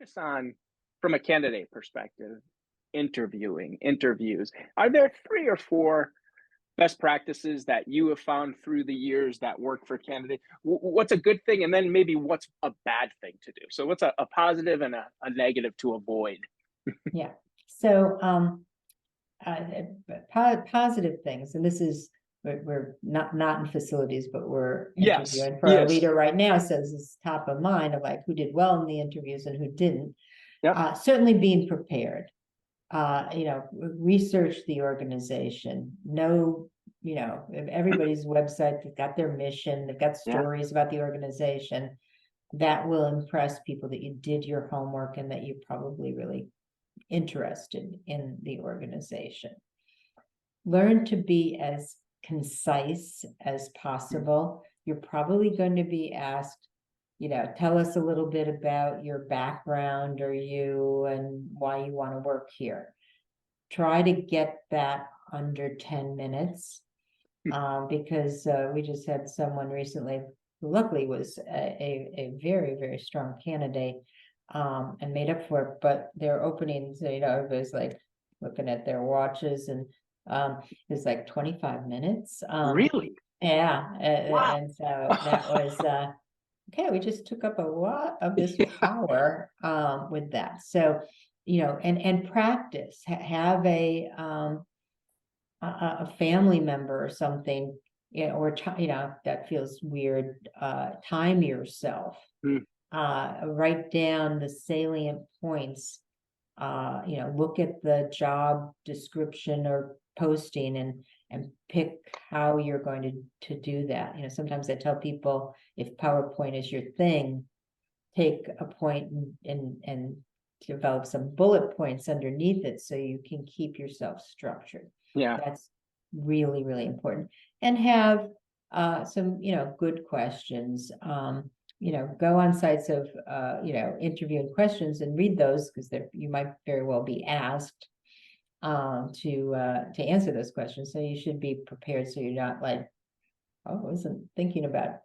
focus on, from a candidate perspective, interviews, are there 3 or 4 best practices that you have found through the years that work for candidates? What's a good thing, and then maybe what's a bad thing to do? So what's a positive and a negative to avoid? Yeah. So positive things, and this is we're not in facilities, but we're Yes, interviewing for our yes. leader right now. Says it's top of mind of like who did well in the interviews and who didn't. Yep. Certainly being prepared. Research the organization. Know, everybody's website. They've got their mission. They've got Yeah. stories about the organization that will impress people that you did your homework and that you're probably really interested in the organization. Learn to be as concise as possible. You're probably going to be asked, tell us a little bit about your background or you and why you want to work here. Try to get that under 10 minutes because we just had someone recently who luckily was a very, very strong candidate and made up for it, but their openings, everybody's like looking at their watches and it's like 25 minutes. Really? Yeah. Wow. And so that was, okay, we just took up a lot of this power with that. So, and practice, have a family member or something, or, that feels weird, time yourself. Mm. Write down the salient points, look at the job description or posting and pick how you're going to do that. Sometimes I tell people if PowerPoint is your thing, take a point and develop some bullet points underneath it so you can keep yourself structured. Yeah. That's really, really important. And have some, good questions. Go on sites of, interviewing questions and read those because you might very well be asked to answer those questions. So you should be prepared so you're not like, oh, I wasn't thinking about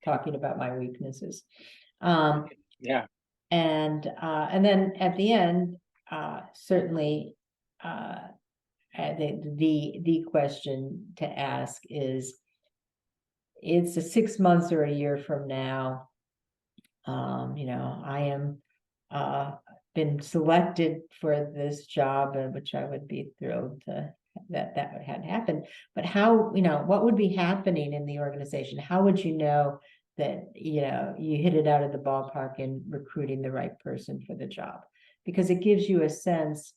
talking about my weaknesses. Yeah. And then at the end, certainly the question to ask is, it's a 6 months or a year from now. I am been selected for this job, which I would be thrilled to that would have happened. But how, what would be happening in the organization? How would you know that you hit it out of the ballpark in recruiting the right person for the job? Because it gives you a sense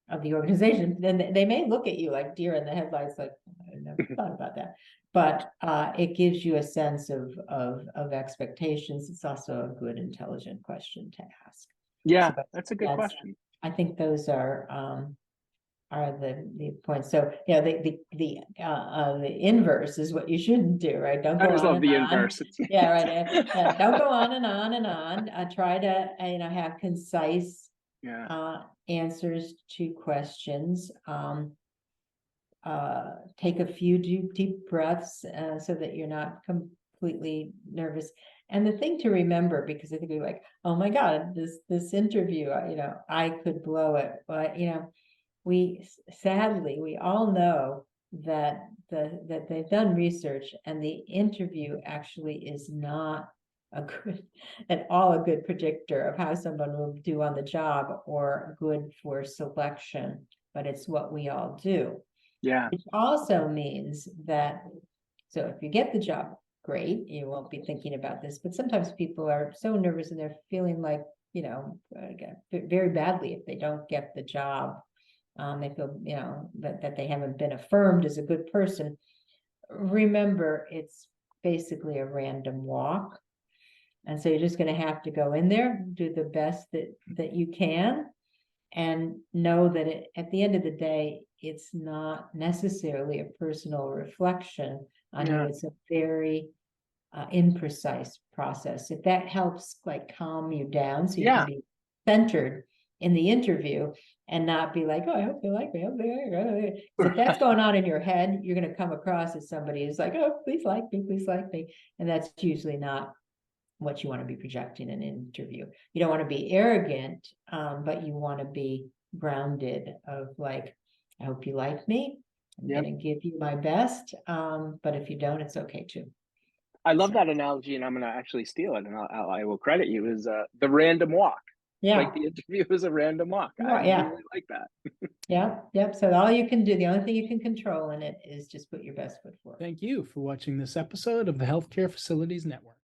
of the organization. Then they may look at you like deer in the headlights, like I never thought about that. But it gives you a sense of expectations. It's also a good, intelligent question to ask. Yeah, So that's a good question. I think those are the points. So the inverse is what you shouldn't do, right? Don't I go always on love and the on. inverse. Yeah, right. Don't go on and on and on. Try to have concise answers to questions. Take a few deep breaths so that you're not completely nervous. And the thing to remember, because I think we're like, oh my God, this interview, I could blow it. But we all know that that they've done research, and the interview actually is not at all a good predictor of how someone will do on the job or good for selection, but it's what we all do. Yeah. Which also means that, so if you get the job, great, you won't be thinking about this, but sometimes people are so nervous and they're feeling like, very badly if they don't get the job. They feel, that they haven't been affirmed as a good person. Remember, it's basically a random walk. And so you're just going to have to go in there, do the best that you can, and know that at the end of the day, it's not necessarily a personal reflection on you. It's a very imprecise process. If that helps calm you down so you can be centered in the interview and not be like, oh, I hope they like me. So if that's going on in your head, you're going to come across as somebody who's like, oh, please like me, please like me. And that's usually not what you want to be projecting in an interview. You don't want to be arrogant, but you want to be grounded of like, I hope you like me. I'm Yep. going to give you my best. But if you don't, it's okay too. I love So- that analogy, and I'm going to actually steal it, and I will credit you, is the random walk. Yeah. Like the interview is a random walk. I Right, yeah. really like that. Yeah. Yep. So all you can do, the only thing you can control in it is just put your best foot forward. Thank you for watching this episode of the Healthcare Facilities Network.